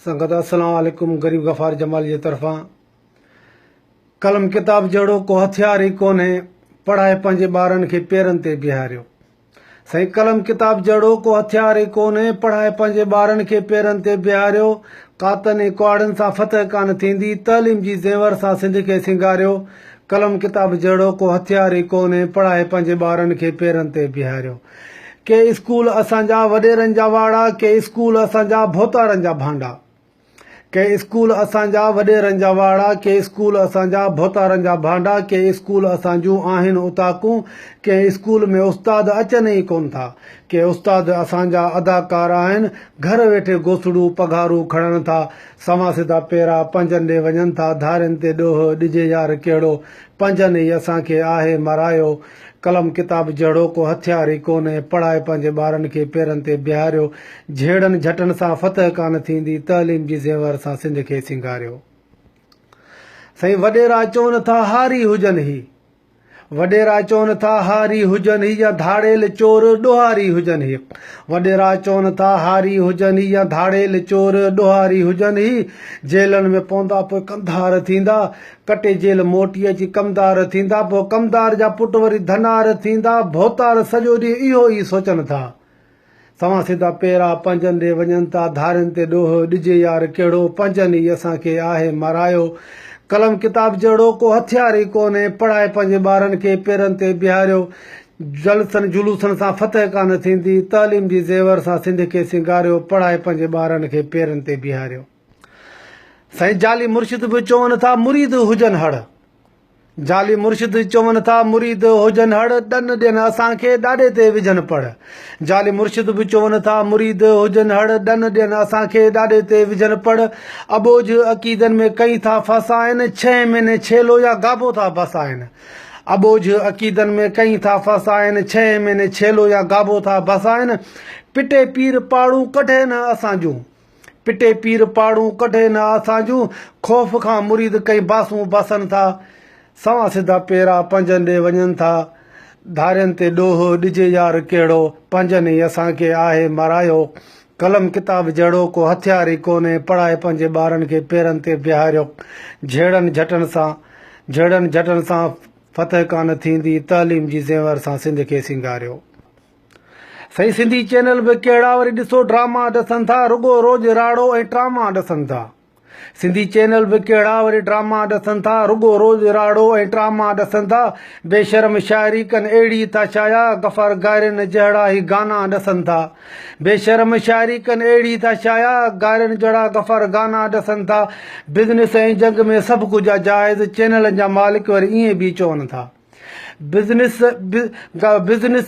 संगत अस्सलाम वालेकुम। गरीब गफ़ार जमाल जी तरफ़ां कलम किताब जहिड़ो को हथियार ई कोन्हे, पढ़ाए पंहिंजे ॿारनि खे पेरनि ते बीहारियो। साईं, कलम किताब जहिड़ो को हथियार ई कोन्हे, पढ़ाए पंहिंजे ॿारनि खे पेरनि ते बीहारियो। कातनि ऐं कुआड़नि सां फतह कान थींदी, तइलीम जी ज़ेवर सां सिंध खे सिंगारियो। कलम किताब जहिड़ो को हथियार ई कोन्हे, पढ़ाए पंहिंजे ॿारनि खे पेरनि ते बीहारियो। के स्कूल असांजा वॾेरनि जा वाड़ा, के स्कूल असांजा भोतारनि जा भांडा। के स्कूल असांजा वॾेरनि जा वाड़ा, के स्कूल असांजा भोतारनि जा भांडा। के स्कूल असांजूं आहिनि उताकूं, के स्कूल में उस्ताद अचनि ई कोन था। के उस्ताद असांजा अदाकार आहिनि, घर वेठे गोसड़ू पघारूं खणनि था। सवा सिधा पेरा पंजनि ॾे वञनि था, धारियुनि ते ॾोह ॾिजे यार कहिड़ो, पंजनि ई असांखे आहे मरायो। कलम किताब जहिड़ो को हथियार ई कोन्हे, पढ़ाए पंहिंजे ॿारनि खे पेरनि ते बीहारियो। झेड़नि झटनि सां फतह कान थींदी, तइलीम जी ज़ेवर सां सिंध खे सिंगारियो। साईं, वॾेरा चवनि था हारी हुजनि ही, वॾेरा चवनि था हारी हुजनि ही, या धाड़ेल चोर ॾोहारी हुजनि ही। वॾेरा चवनि था हारी हुजनि ही, या धाड़ेल चोर ॾोहारी हुजनि ही। जेलनि में पवंदा पोइ कंधार थींदा, कटे जेल मोटी अची कमदार थींदा। पोइ कमदार जा पुट वरी धनार थींदा, भोतार सॼो ॾींहुं इहो ई सोचनि था। सवा सिधा पेरा पंजनि ॾे वञनि था, धारियुनि ते ॾोह ॾिजे यार कहिड़ो, पंजनि ई असांखे आहे मरायो। कलम किताब जहिड़ो को हथियार ई कोन्हे, पढ़ाए पंहिंजे ॿारनि खे पेरनि ते बीहारियो। जलसनि जुलूसनि सां फतह कान थींदी, तइलीम जी ज़ेवर सां सिंध खे सिंगारियो। पढ़ाए पंहिंजे ॿारनि खे पेरनि ते बीहारियो। साईं, जाली मुर्शिद बि चवनि था मुरीद हुजनि हड़, जाली मुर्शिद चवनि था मुरीद हुजनि हड़, ॾन ॾियनि असांखे ॾाॾे ते विझनि पढ़। जाली मुर्शिद बि चवनि था मुरीद हुजनि हड़, ॾन ॾियनि असांखे ॾाॾे ते विझनि पढ़। अबोझ अक़ीदनि में कई था फसाइनि, 6 महीने छेलो या गाबो था बसाइनि। अबोझ अक़ीदनि में कई था फसाइनि, 6 महीने छेलो या गाबो था बसाइनि। पिटे पीर पाड़ू कढे न असांजूं, पिटे पीर पाड़ू कढे न असांजूं, ख़ौफ़ खां मुरीद कई बासूं बसनि था। सवा सिधा पेरा पंजनि ॾे वञनि था, धारियुनि ते ॾोह ॾिजे यार कहिड़ो, पंजनि ई असांखे आहे मरायो। कलम किताब जहिड़ो को हथियार ई कोन्हे, पढ़ाए पंहिंजे ॿारनि खे पेरनि ते बीहारियो। झेड़नि झटनि सां फतह कान थींदी, तइलीम जी ज़ेवर सां सिंध खे सिंगारियो। सही, सिंधी चैनल बि कहिड़ा वरी ॾिसो ड्रामा ॾसनि था, रुॻो रोज़ राड़ो ऐं ड्रामा ॾसनि था। सिंधी चैनल बि कहिड़ा वरी ड्रामा ॾसनि था, रुॻो रोज़ राड़ो ऐं ड्रामा ॾसनि था। बेशर्म शाइरी कनि अहिड़ी था शाया, गफ़ार गायरनि जहिड़ा ई गाना ॾसनि था। बेशर्म शाइरी कनि अहिड़ी था शाया, गायरनि जहिड़ा गफ़ार गाना ॾसनि था। बिज़नेस ऐं जंग में सभु कुझु आहे जाइज़, चैनलनि जा मालिक वरी ईअं बि चवनि था। बिज़नेस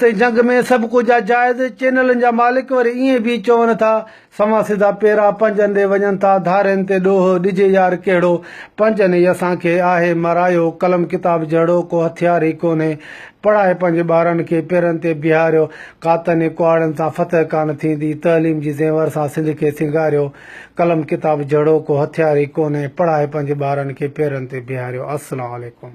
ऐं जंग में सभु कुझु आहे जाइज़, चैनलनि जा मालिक वरी ईअं बि चवनि था। सवा सिधा पेरा पंजनि ॾे वञनि था, धारियुनि ते ॾोह ॾिजे यार कहिड़ो, पंजनि ई असांखे आहे मरायो। कलम किताब जहिड़ो को हथियार ई कोन्हे, पढ़ाए पंहिंजे ॿारनि खे पेरनि ते बीहारियो। कातनि ऐं कुआड़नि सां फतह कान थींदी, तइलीम जी ज़ेवर सां सिंध खे सिंगारियो। कलम किताब जहिड़ो को हथियार ई कोन्हे, पढ़ाए पंहिंजे ॿारनि खे पेरनि ते बीहारियो। अस्सलाम वालेकुम।